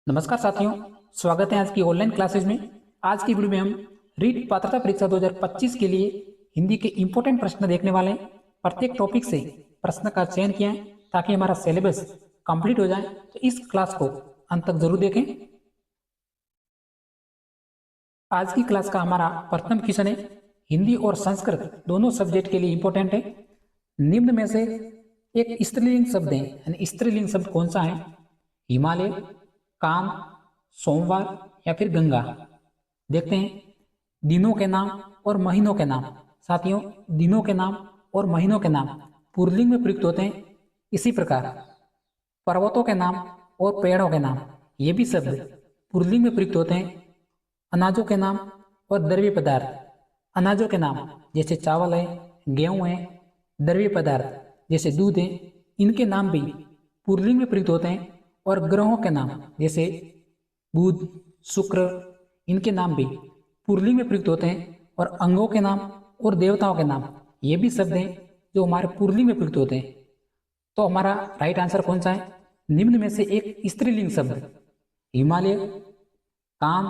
नमस्कार साथियों, स्वागत है आज की ऑनलाइन क्लासेज में। आज की वीडियो में हम रीट पात्रता परीक्षा 2025 के लिए हिंदी के इंपॉर्टेंट प्रश्न देखने वाले हैं। प्रत्येक टॉपिक से प्रश्न का चयन किया है ताकि हमारा सिलेबस कंप्लीट हो जाए। तो इस क्लास को अंत तक जरूर देखें। आज की क्लास का हमारा प्रथम क्वेश्चन है, हिंदी और संस्कृत दोनों सब्जेक्ट के लिए इंपॉर्टेंट है। निम्न में से एक स्त्रीलिंग शब्द है, यानी स्त्रीलिंग शब्द कौन सा है? हिमालय, काम, सोमवार या फिर गंगा। देखते हैं दिनों के नाम और महीनों के नाम। साथियों, दिनों के नाम और महीनों के नाम पुल्लिंग में प्रयुक्त होते हैं। इसी प्रकार पर्वतों के नाम और पेड़ों के नाम, ये भी शब्द पुल्लिंग में प्रयुक्त होते हैं। अनाजों के नाम और द्रव्य पदार्थ, अनाजों के नाम जैसे चावल है, गेहूं है। द्रव्य पदार्थ जैसे दूध है, इनके नाम भी पुल्लिंग में प्रयुक्त होते हैं। और ग्रहों के नाम जैसे बुध, शुक्र, इनके नाम भी पुल्लिंग में प्रयुक्त होते हैं। और अंगों के नाम और देवताओं के नाम, ये भी शब्द हैं जो हमारे पुल्लिंग में प्रयुक्त होते हैं। तो हमारा राइट आंसर कौन सा है? निम्न में से एक स्त्रीलिंग शब्द हिमालय, काम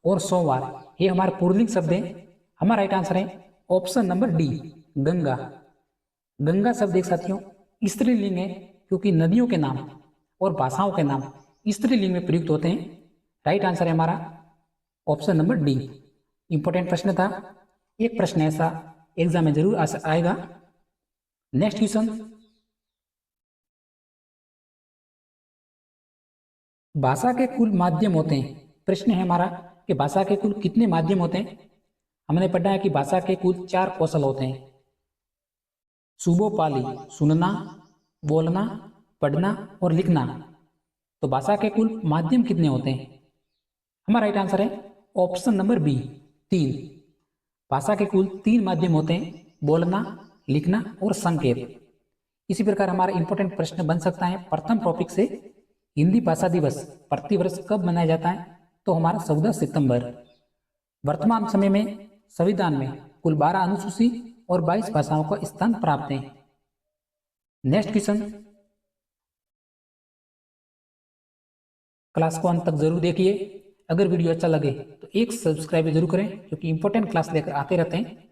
और सोमवार, ये हमारे पुल्लिंग शब्द हैं। हमारा राइट आंसर है option number D, Ganga. Ganga शब्द एक साथियों स्त्रीलिंग है, क्योंकि नदियों के नाम और भाषाओं के नाम स्त्रीलिंग में प्रयुक्त होते हैं। राइट आंसर है हमारा ऑप्शन नंबर डी। इंपॉर्टेंट प्रश्न था, एक प्रश्न ऐसा एग्जाम में जरूर आएगा। नेक्स्ट क्वेश्चन, भाषा के कुल माध्यम होते हैं। प्रश्न है हमारा कि भाषा के कुल कितने माध्यम होते हैं? हमने पढ़ा है कि भाषा के कुल 4 कौशल होते हैं। सुबोपाली, सुनना, बोलना, पढ़ना और लिखना। तो भाषा के कुल माध्यम कितने होते हैं? हमारा राइट आंसर है ऑप्शन नंबर बी, 3। भाषा के कुल 3 माध्यम होते हैं, बोलना, लिखना और संकेत। इसी प्रकार हमारा इंपॉर्टेंट प्रश्न बन सकता है प्रथम टॉपिक से, हिंदी भाषा दिवस प्रतिवर्ष कब मनाया जाता है? तो हमारा 14 सितंबर। वर्तमान समय में संविधान में कुल 12 अनुसूची और 22 भाषाओं का स्थान प्राप्त है। नेक्स्ट क्वेश्चन, क्लास को अंत तक जरूर देखिए। अगर वीडियो अच्छा लगे तो एक सब्सक्राइब जरूर करें, क्योंकि इंपॉर्टेंट क्लास लेकर आते रहते हैं।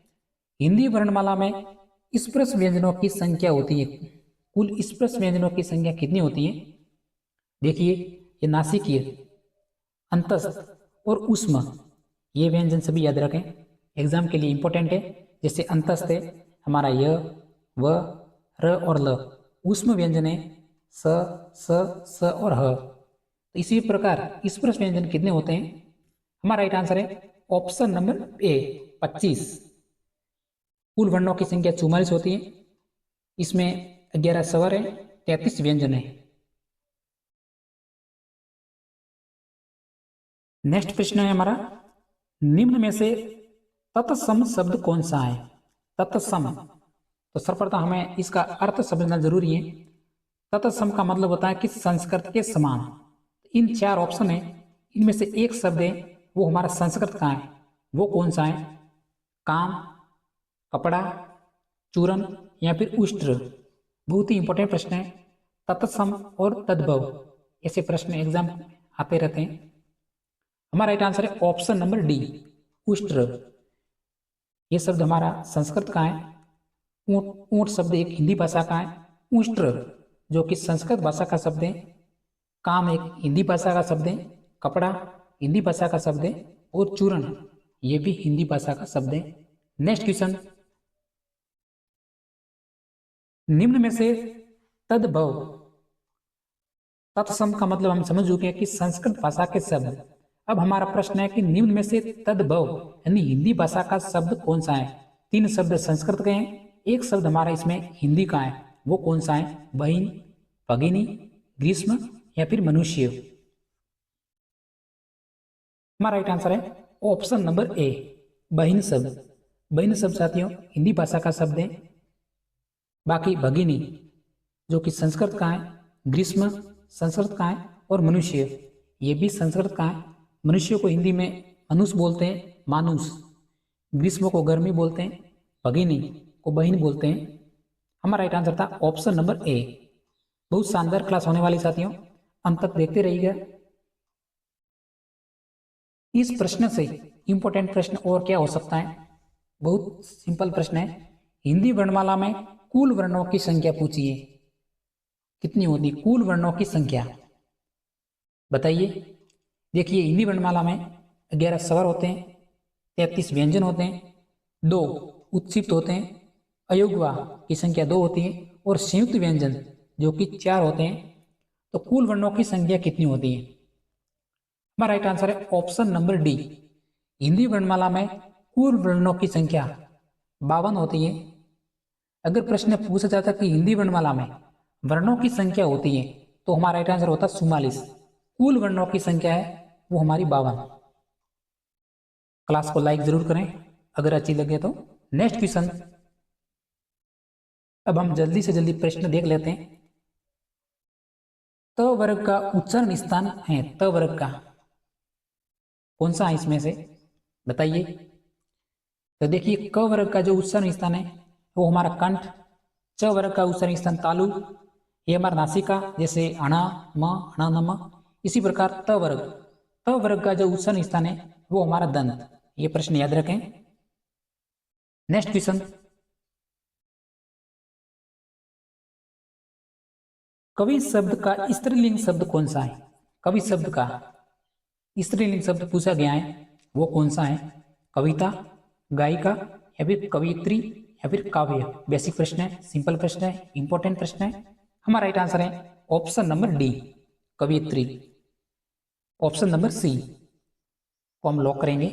हिंदी वर्णमाला में स्पर्श व्यंजनों की संख्या होती है, कुल स्पर्श व्यंजनों की संख्या कितनी होती है? देखिए, ये नासिकीय, अंतस्थ और उष्म, ये व्यंजन सभी याद रखें, एग्जाम के लिए इंपॉर्टेंट है। जैसे अंतस्थ है हमारा य, व, र और ल। उष्म व्यंजन है स, स और ह। तो इसी प्रकार स्पर्श व्यंजन कितने होते हैं? हमारा राइट आंसर है ऑप्शन नंबर ए, 25। कुल वर्णों की संख्या 44 होती है। इसमें 11 स्वर है, 33 व्यंजन है। नेक्स्ट प्रश्न है हमारा, निम्न में से तत्सम शब्द कौन सा है? तत्सम, तो सर्वप्रथम हमें इसका अर्थ समझना जरूरी है। तत्सम का मतलब होता है कि संस्कृत के समान। इन 4 ऑप्शन है, इनमें से एक शब्द है वो हमारा संस्कृत का है, वो कौन सा है? काम, कपड़ा, चूरन या फिर उष्ट्र। बहुत ही इंपॉर्टेंट प्रश्न है। तत्सम और तद्भव, ऐसे प्रश्न एग्जाम आते रहते हैं। हमारा राइट आंसर है ऑप्शन नंबर डी, उष्ट्र। ये शब्द हमारा संस्कृत का है। ऊंट, ऊंट शब्द एक हिंदी भाषा का है। उष्ट्र जो कि संस्कृत भाषा का शब्द है। काम एक हिंदी भाषा का शब्द है। कपड़ा हिंदी भाषा का शब्द है। और चूरण ये भी हिंदी भाषा का शब्द है। नेक्स्ट क्वेश्चन, निम्न में से तद्भव, तत्सम का मतलब हम समझ चुके हैं कि संस्कृत भाषा के शब्द। अब हमारा प्रश्न है कि निम्न में से तद्भव यानी हिंदी भाषा का शब्द कौन सा है? 3 शब्द संस्कृत के हैं, एक शब्द हमारा इसमें हिंदी का है, वो कौन सा है? बहिन, भगिनी, ग्रीष्म या फिर मनुष्य। हमारा राइट आंसर है ऑप्शन नंबर ए, बहिन शब्द। बहिन शब्द साथियों हिंदी भाषा का शब्द है। बाकी भगिनी जो कि संस्कृत का है, ग्रीष्म संस्कृत का है और मनुष्य ये भी संस्कृत का है। मनुष्य को हिंदी में मनुष्य बोलते हैं, मानुष। ग्रीष्म को गर्मी बोलते हैं, भगिनी को बहिन बोलते हैं। हमारा राइट आंसर था ऑप्शन नंबर ए। बहुत शानदार क्लास होने वाली साथियों, अंत तक देखते रहिएगा। इस प्रश्न से इंपॉर्टेंट प्रश्न और क्या हो सकता है? बहुत सिंपल प्रश्न है। हिंदी वर्णमाला में कुल वर्णों की संख्या पूछिए, कितनी होती कुल वर्णों की संख्या बताइए। देखिए हिंदी वर्णमाला में 11 स्वर होते हैं, 33 व्यंजन होते हैं, 2 उत्सिप्त होते हैं, अयोगवा की संख्या 2 होती है और संयुक्त व्यंजन जो कि 4 होते हैं। तो कुल वर्णों की संख्या कितनी होती है? हमारा राइट आंसर है ऑप्शन नंबर डी। हिंदी वर्णमाला में कुल वर्णों की संख्या 52 होती है। अगर प्रश्न पूछा जाता कि हिंदी वर्णमाला में वर्णों की संख्या होती है तो हमारा राइट आंसर होता 44। कुल वर्णों की संख्या है वो हमारी 52। क्लास को लाइक जरूर करें अगर अच्छी लगे तो। नेक्स्ट क्वेश्चन, अब हम जल्दी से जल्दी प्रश्न देख लेते हैं। त वर्ग का उच्चारण स्थान है, त वर्ग का कौन सा है इसमें से बताइए। तो देखिए क वर्ग का जो उच्चारण स्थान है वो हमारा कंठ, च वर्ग का उच्चारण स्थान तालु, ये हमारा नासिका जैसे अणा म अणा नम। इसी प्रकार त वर्ग का जो उच्चारण स्थान है वो हमारा दंत। ये प्रश्न याद रखें। नेक्स्ट क्वेश्चन, कवि शब्द का स्त्रीलिंग शब्द कौन सा है? कवि शब्द का स्त्रीलिंग शब्द पूछा गया है वो कौन सा है? कविता, गायिका या फिर कवियत्री या फिर काव्य। बेसिक प्रश्न है, सिंपल प्रश्न है, इंपॉर्टेंट प्रश्न है। हमारा राइट आंसर है ऑप्शन नंबर डी, कवियत्री। ऑप्शन नंबर सी को हम लॉक करेंगे,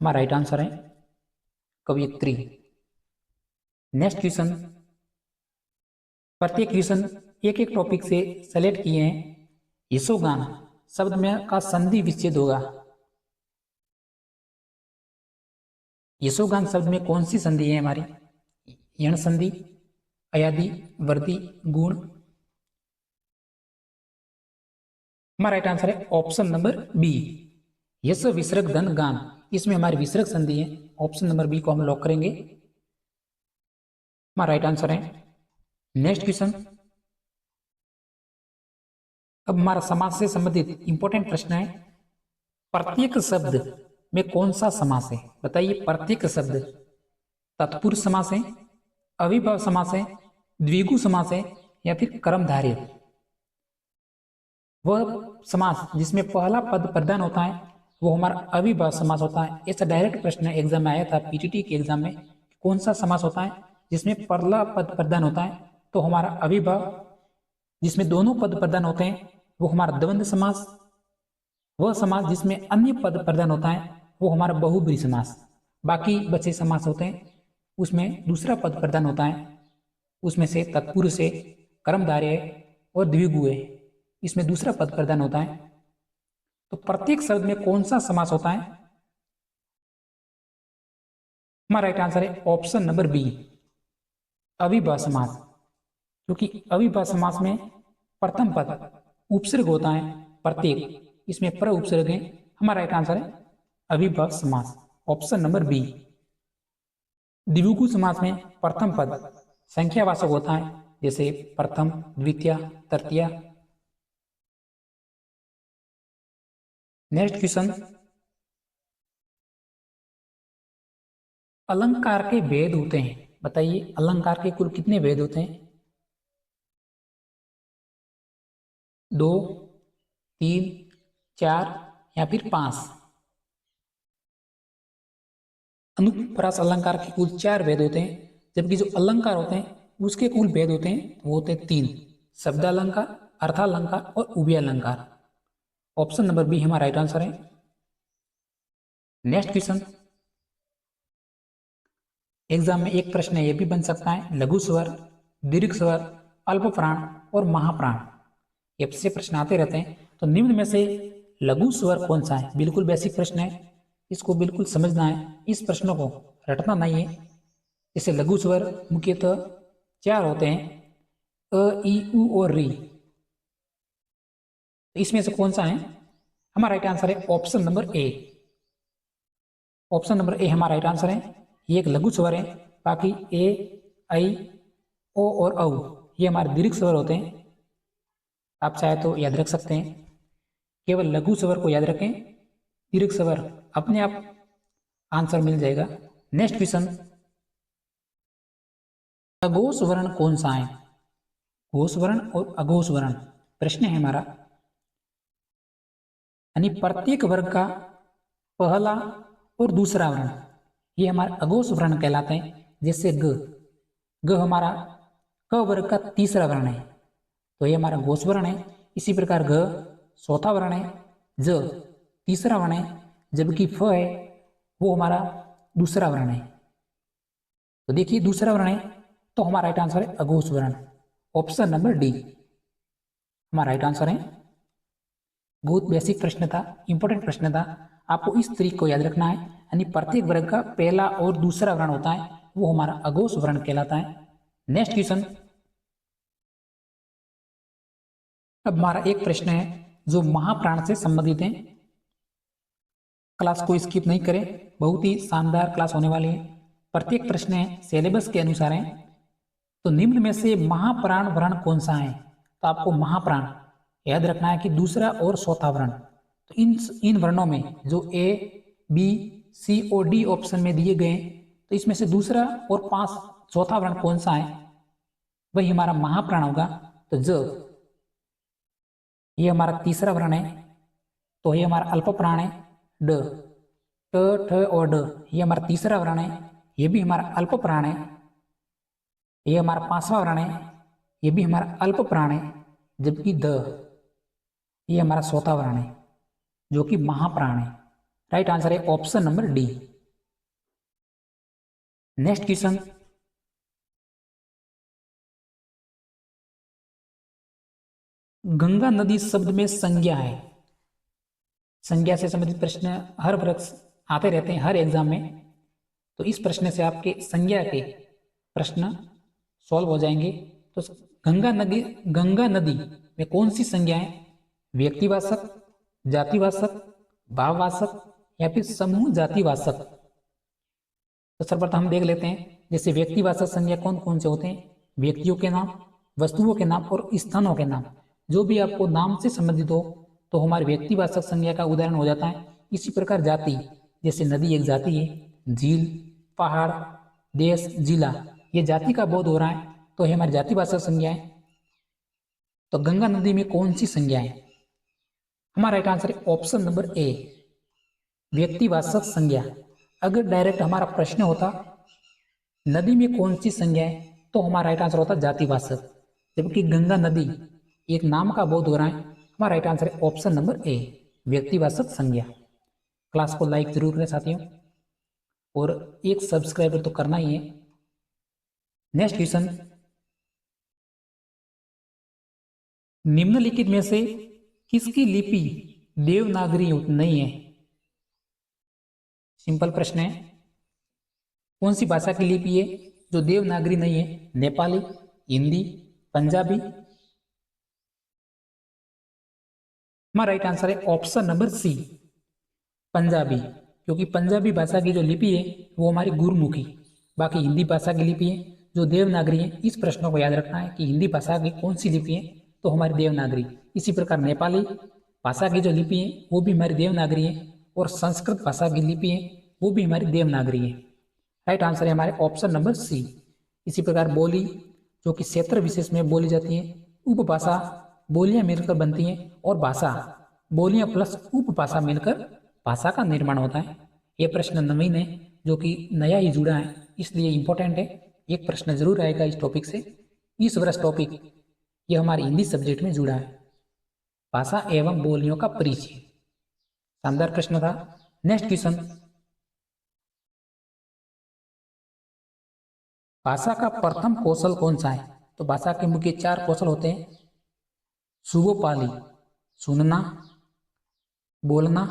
हमारा राइट आंसर है कवियत्री। नेक्स्ट क्वेश्चन, प्रत्येक क्वेश्चन एक एक टॉपिक से सेलेक्ट किए हैं। यशोगान शब्द में का संधि विच्छेद होगा। यशोगान शब्द में कौन सी संधि है हमारी? यण संधि, अयादि, वर्दी, गुण। हमारा राइट आंसर है ऑप्शन नंबर बी, यश विसर्ग धन गान। इसमें हमारी विसर्ग संधि है। ऑप्शन नंबर बी को हम लॉक करेंगे, हमारा राइट आंसर है। नेक्स्ट क्वेश्चन, अब हमारा समास से संबंधित इंपॉर्टेंट प्रश्न है। प्रत्येक शब्द में कौन सा समास है बताइए। प्रत्येक शब्द तत्पुरुष समास है, अविभाव समास है, द्विगु समास है या फिर कर्मधारय। वह समास जिसमें पहला पद प्रधान होता है वो हमारा अविभाव समास होता है। ऐसा डायरेक्ट प्रश्न एग्जाम में आया था पीटीटी के एग्जाम में, कौन सा समास होता है जिसमें पहला पद प्रधान होता है? तो हमारा अविभाव। जिसमें दोनों पद प्रधान होते हैं वो हमारा द्वंद्व समास। वह समास जिसमें अन्य पद प्रधान होता है वो हमारा बहुब्रीहि समास। बाकी बचे समास होते हैं उसमें दूसरा पद प्रधान होता है, उसमें से तत्पुरुष है, कर्मधारय है और द्विगु है, इसमें दूसरा पद प्रधान होता है। तो प्रत्येक शब्द में कौन सा समास होता है? हमारा राइट आंसर है ऑप्शन नंबर बी, अविभाव समास। क्योंकि अविभाव समास में प्रथम पद उपसर्ग होता है प्रत्येक, इसमें पर उपसर्ग है। हमारा राइट आंसर है अविभाव समास, ऑप्शन नंबर बी। द्विगु समास में प्रथम पद संख्यावाचक होता है जैसे प्रथम, द्वितीय, तृतीय। नेक्स्ट क्वेश्चन, अलंकार के भेद होते हैं बताइए। अलंकार के कुल कितने भेद होते हैं? 2, 3, 4 या फिर 5? अनुप्रास अलंकार के कुल 4 भेद होते हैं, जबकि जो अलंकार होते हैं उसके कुल भेद होते हैं वो होते हैं 3, शब्द अलंकार, अर्थालंकार और उभय अलंकार। ऑप्शन नंबर बी हमारा राइट आंसर है। नेक्स्ट क्वेश्चन, एग्जाम में एक प्रश्न ये भी बन सकता है, लघु स्वर, दीर्घ स्वर, अल्प प्राण और महाप्राण, ये से प्रश्न आते रहते हैं। तो निम्न में से लघु स्वर कौन सा है? बिल्कुल बेसिक प्रश्न है, इसको बिल्कुल समझना है, इस प्रश्न को रटना नहीं है। जैसे लघु स्वर मुख्यतः 4 होते हैं, अ, ई, उ और री। इसमें से कौन सा है? हमारा राइट आंसर है option number A. Option number A हमारा राइट आंसर है। ये एक लघु स्वर है, बाकी ए, आई, ओ और औ ये हमारे दीर्घ स्वर होते हैं। आप चाहे तो याद रख सकते हैं, केवल लघु स्वर को याद रखें, दीर्घ स्वर अपने आप आंसर मिल जाएगा। नेक्स्ट क्वेश्चन, अघोष वर्ण कौन सा है? घोष वर्ण और अघोष वर्ण प्रश्न है हमारा। यानी प्रत्येक वर्ग का पहला और दूसरा वर्ण ये हमारा अघोष वर्ण कहलाते हैं। जैसे ग, ग हमारा क वर्ग का तीसरा वर्ण है, तो ये हमारा घोष वर्ण है। इसी प्रकार घ चौथा वर्ण है, ज तीसरा वर्ण है, जबकि फ है वो हमारा दूसरा वर्ण है। तो देखिए दूसरा वर्ण है तो हमारा राइट आंसर है अघोष वर्ण, ऑप्शन नंबर डी हमारा राइट आंसर है। बहुत बेसिक प्रश्न था, इंपॉर्टेंट प्रश्न था, आपको इस तरीके को याद रखना है। यानी प्रत्येक वर्ग का पहला और दूसरा वर्ण होता है वो हमारा अघोष वर्ण कहलाता है। नेक्स्ट क्वेश्चन, अब हमारा एक प्रश्न है जो महाप्राण से संबंधित है। क्लास को स्किप नहीं करें, बहुत ही शानदार क्लास होने वाली है। प्रत्येक प्रश्न है सिलेबस के अनुसार है। तो निम्न में से महाप्राण वर्ण कौन सा है? तो आपको महाप्राण याद रखना है कि दूसरा और चौथा वर्ण, तो इन वर्णों में जो ए बी सी और डी ऑप्शन में दिए गए, तो इसमें से दूसरा और चौथा वर्ण कौन सा है वही हमारा महाप्राण होगा। तो ज ये हमारा तीसरा वर्ण है, तो ये हमारा अल्प प्राण है। ड ट ठ और ड ये हमारा तीसरा वर्ण है, ये भी हमारा अल्प प्राण है। ये हमारा पांचवा वर्ण है, ये भी हमारा अल्प प्राण है। जबकि द ये हमारा चौथा वर्ण है जो कि महाप्राण है। राइट आंसर है option number D. Next question, Ganga नदी शब्द में संज्ञा है। संज्ञा से संबंधित प्रश्न हर वर्ष आते रहते हैं हर एग्जाम में, तो इस प्रश्न से आपके संज्ञा के प्रश्न सॉल्व हो जाएंगे। तो गंगा नदी में कौन सी संज्ञा है? व्यक्तिवाचक, जातिवाचक, भाववाचक या फिर समूह जातिवाचक? तो सर्वप्रथम हम देख लेते हैं। जैसे व्यक्तिवाचक संज्ञा कौन कौन से होते हैं? व्यक्तियों के नाम, वस्तुओं के नाम और स्थानों के नाम। जो भी आपको नाम से संबंधित हो तो हमारे व्यक्तिवाचक संज्ञा का उदाहरण हो जाता है। इसी प्रकार जाति, जैसे नदी एक जाति है, झील, पहाड़, देश, जिला ये जाति का बोध हो रहा है, तो ये हमारी जातिवाचक संज्ञा है। तो गंगा नदी में कौन सी संज्ञा है? हमारा राइट आंसर है ऑप्शन नंबर ए, व्यक्तिवाचक संज्ञा। अगर डायरेक्ट हमारा प्रश्न होता नदी में कौन सी संज्ञा है, तो हमारा राइट आंसर होता जातिवाचक। जबकि गंगा नदी एक नाम का बोध हो रहा है, हमारा राइट आंसर है ऑप्शन नंबर ए, व्यक्तिवाचक संज्ञा। क्लास को लाइक जरूर करें साथियों, और एक सब्सक्राइबर तो करना ही है। नेक्स्ट क्वेश्चन, निम्नलिखित में से किसकी लिपि देवनागरी नहीं है? सिंपल प्रश्न है, कौन सी भाषा की लिपि है जो देवनागरी नहीं है? नेपाली, हिंदी, पंजाबी? हमारा राइट आंसर है ऑप्शन नंबर सी, पंजाबी। क्योंकि पंजाबी भाषा की जो लिपि है वो हमारी गुरमुखी, बाकी हिंदी भाषा की लिपि है जो देवनागरी है। इस प्रश्न को याद रखना है कि हिंदी भाषा की कौन सी लिपि है, तो हमारी देवनागरी। इसी प्रकार नेपाली भाषा की जो लिपि है वो भी हमारी देवनागरी है, और संस्कृत भाषा की लिपि है वो भी हमारी देवनागरी है। राइट आंसर है हमारे ऑप्शन नंबर सी। इसी प्रकार बोली जो कि क्षेत्र विशेष में बोली जाती है, उपभाषा बोलियां मिलकर बनती हैं, और भाषा बोलियां प्लस उपभाषा मिलकर भाषा का निर्माण होता है। यह प्रश्न नवीन है जो कि नया ही जुड़ा है, इसलिए इंपॉर्टेंट है। एक प्रश्न जरूर आएगा इस टॉपिक से। इस वर्ष टॉपिक यह हमारे हिंदी सब्जेक्ट में जुड़ा है, भाषा एवं बोलियों का परिचय। शानदार प्रश्न था। नेक्स्ट क्वेश्चन, भाषा का प्रथम कौशल कौन सा है? तो भाषा के मुख्य 4 कौशल होते हैं: सुबोपाली सुनना, बोलना,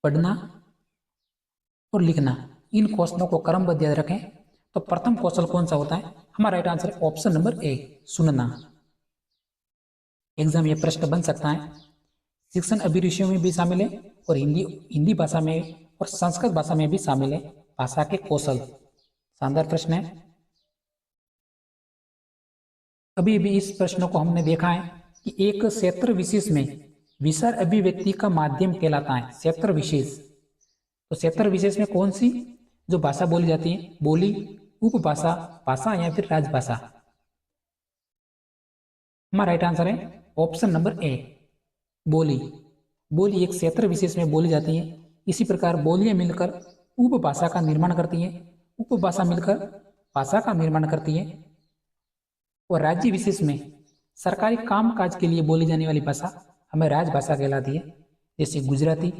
पढ़ना और लिखना। इन कौशलों को क्रमबद्ध याद रखें। तो प्रथम कौशल कौन सा होता है? हमारा राइट आंसर है ऑप्शन नंबर ए, सुनना। एग्जाम ये प्रश्न बन सकता है। शिक्षण अभिरुचियों में भी शामिल है, और हिंदी भाषा में और संस्कृत भाषा में भी शामिल है भाषा के कौशल। शानदार प्रश्न है। अभी भी इस प्रश्न को हमने देखा है कि एक क्षेत्र विशेष में विसर अभिव्यक्ति का माध्यम कहलाता है क्षेत्र विशेष। तो क्षेत्र विशेष में कौन सी जो भाषा बोली जाती है, बोली, उपभाषा, भाषा या फिर राजभाषा? हमारा राइट आंसर है ऑप्शन नंबर ए, बोली। बोली एक क्षेत्र विशेष में बोली जाती है। इसी प्रकार बोलियां मिलकर उपभाषा का निर्माण करती हैं, उपभाषा मिलकर भाषा का निर्माण करती है। और राज्य विशेष में सरकारी कामकाज के लिए बोली जाने वाली भाषा हमें राजभाषा कहलाती है, जैसे गुजराती।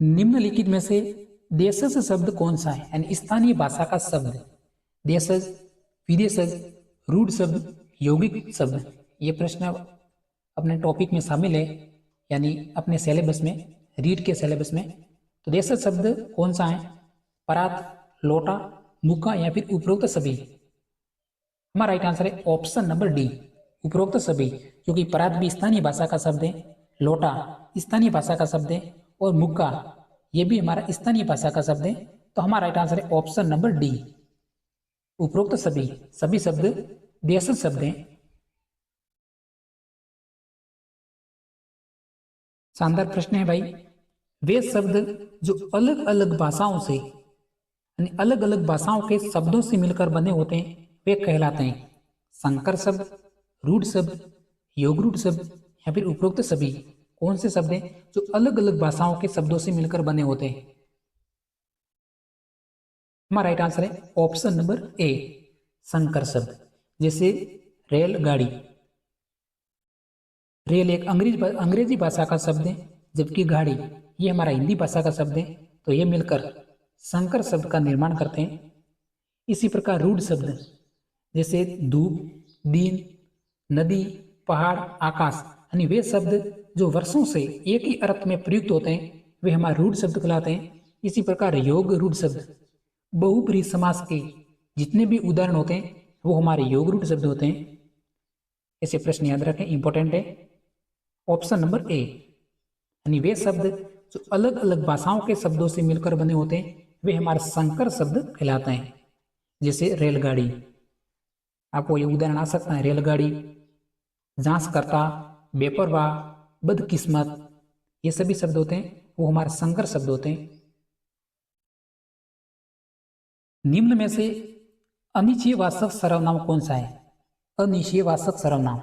निम्नलिखित में से देशज शब्द कौन सा है, यानी स्थानीय भाषा का शब्द? देशज, विदेशज, रूढ़ शब्द, यौगिक शब्द। ये प्रश्न अपने टॉपिक में शामिल है, यानी अपने सिलेबस में, रीड के सिलेबस में। तो देशज शब्द कौन सा है? परात, लोटा, मुक्का या फिर उपरोक्त सभी? हमारा राइट आंसर है ऑप्शन नंबर डी, उपरोक्त सभी। क्योंकि परात भी स्थानीय भाषा का शब्द है, लोटा स्थानीय भाषा का शब्द है और मुक्का ये भी हमारा स्थानीय भाषा का शब्द है। तो हमारा राइट आंसर है ऑप्शन नंबर डी, उपरोक्त सभी। सभी शब्द देशज शब्द हैं। शानदार प्रश्न है भाई। वे शब्द जो अलग अलग भाषाओं से, यानी अलग अलग भाषाओं के शब्दों से मिलकर बने होते हैं, वे कहलाते हैं संकर शब्द, रूढ़ शब्द, योगरूढ़ शब्द या फिर उपरोक्त सभी। कौन से शब्द हैं जो अलग अलग भाषाओं के शब्दों से मिलकर बने होते हैं? हमारा राइट आंसर है ऑप्शन नंबर ए, संकर शब्द। जैसे रेलगाड़ी, रेल एक अंग्रेजी भाषा का शब्द है, जबकि गाड़ी ये हमारा हिंदी भाषा का शब्द है। तो ये मिलकर संकर शब्द का निर्माण करते हैं। इसी प्रकार रूढ़ शब्द जैसे धूप, दिन, नदी, पहाड़, आकाश, यानी वे शब्द जो वर्षों से एक ही अर्थ में प्रयुक्त होते हैं, वे हमारे रूढ़ शब्द कहलाते हैं। इसी प्रकार योग रूढ़ शब्द, बहुब्रीहि समास के जितने भी उदाहरण होते हैं वो हमारे योग रूढ़ शब्द होते हैं। ऐसे प्रश्न याद रखें, इंपॉर्टेंट है। ऑप्शन नंबर ए, यानी वे शब्द जो अलग अलग भाषाओं के शब्दों से मिलकर बने होते हैं वे हमारे संकर शब्द कहलाते हैं। जैसे रेलगाड़ी, आपको ये उदाहरण आ सकता है, रेलगाड़ी, जांचकर्ता, बेपरवाह, बदकिस्मत, ये सभी शब्द होते हैं वो हमारे संकर शब्द होते हैं। निम्न में से अनिश्चयवाचक सर्वनाम कौन सा है? अनिश्चयवाचक सर्वनाम,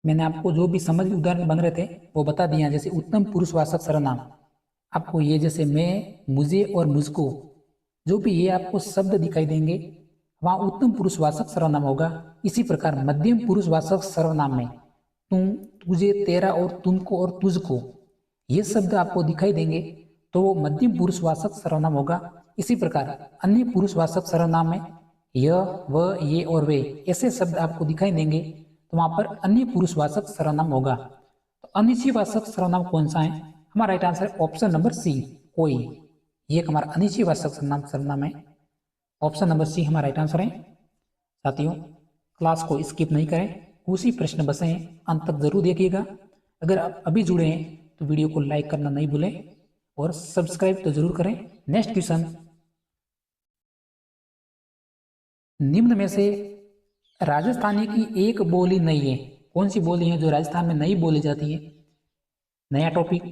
मैंने आपको जो भी समझ उदाहरण बन रहे थे वो बता दिया। जैसे उत्तम पुरुषवाचक सर्वनाम, आपको ये जैसे मैं, मुझे और मुझको, जो भी ये आपको शब्द दिखाई देंगे वहाँ उत्तम पुरुषवाचक सर्वनाम होगा। इसी प्रकार मध्यम पुरुषवाचक सर्वनाम में तुम, तुझे, तेरा और तुमको और तुझको ये शब्द आपको दिखाई देंगे तो वो मध्यम पुरुषवाचक सर्वनाम होगा। इसी प्रकार अन्य पुरुषवाचक सर्वनाम में यह, वह, ये और वे ऐसे शब्द आपको दिखाई देंगे तो वहां पर अन्य पुरुषवाचक सर्वनाम होगा। तो अनिश्चयवाचक सर्वनाम कौन सा है? हमारा राइट आंसर है ऑप्शन नंबर सी, कोई। ये एक हमारा अनिश्चयवाचक सर्वनाम है। ऑप्शन नंबर सी हमारा राइट आंसर है। साथियों, क्लास को स्किप नहीं करें, उसी प्रश्न बसे हैं, अंत तक जरूर देखिएगा। अगर आप अभी जुड़े हैं तो वीडियो को लाइक करना नहीं भूलें और सब्सक्राइब तो जरूर करें। नेक्स्ट क्वेश्चन, निम्न में से राजस्थानी की एक बोली नहीं है। कौन सी बोली है जो राजस्थान में नहीं बोली जाती है? नया टॉपिक,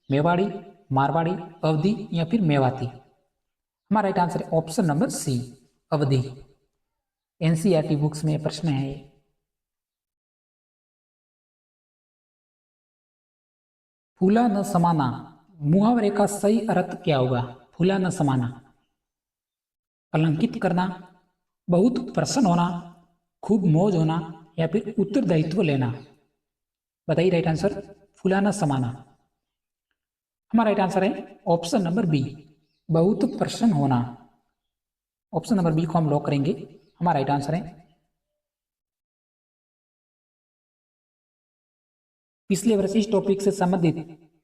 मेवाड़ी, मारवाड़ी, अवधी या फिर मेवाती? हमारा राइट आंसर है ऑप्शन नंबर सी, अवधी। एनसीईआरटी बुक्स में प्रश्न है। फूला न समाना, मुहावरे का सही अर्थ क्या होगा? फूला न समाना, कलंकित करना, बहुत प्रसन्न होना, खूब मौज होना या फिर उत्तरदायित्व लेना? बताइए राइट आंसर। फूला न समाना, हमारा राइट आंसर है ऑप्शन नंबर बी, बहुत प्रसन्न होना। ऑप्शन नंबर बी को हम लॉक करेंगे, हमारा राइट आंसर है। पिछले वर्ष इस टॉपिक से संबंधित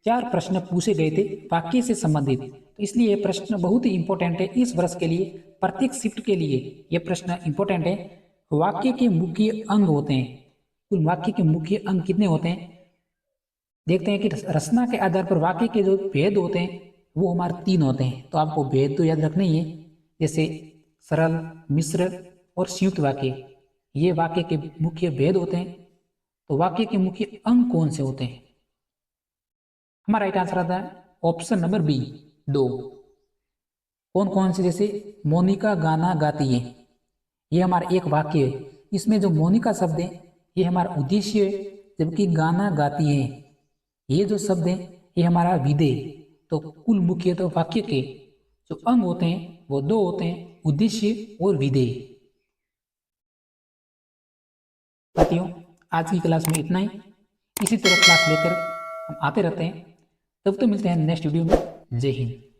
4 प्रश्न पूछे गए थे वाक्य से संबंधित, तो इसलिए ये प्रश्न बहुत ही इंपॉर्टेंट है इस वर्ष के लिए। प्रत्येक शिफ्ट के लिए ये प्रश्न इंपॉर्टेंट है। वाक्य के मुख्य अंग होते हैं, कुल वाक्य के मुख्य अंग कितने होते हैं? देखते हैं कि रचना के आधार पर वाक्य के जो भेद होते हैं वो हमारे 3 होते हैं। तो आपको भेद तो याद रखना ही है। जैसे सरल, मिश्र और संयुक्त वाक्य, ये वाक्य के मुख्य भेद होते हैं। तो वाक्य के मुख्य अंग कौन से होते हैं? हमारा राइट आंसर आता है ऑप्शन नंबर बी, 2। कौन कौन से? जैसे मोनिका गाना गाती है, ये हमारा एक वाक्य है। इसमें जो मोनिका शब्द है ये हमारा उद्देश्य है, जबकि गाना गाती है ये जो शब्द है ये हमारा विधेय। तो कुल मुख्य तो वाक्य के जो अंग होते हैं वो दो होते हैं, उद्देश्य और विधेय। साथियों, आज की क्लास में इतना ही। इसी तरह क्लास लेकर हम आते रहते हैं। तब तो मिलते हैं नेक्स्ट वीडियो में। जय हिंद।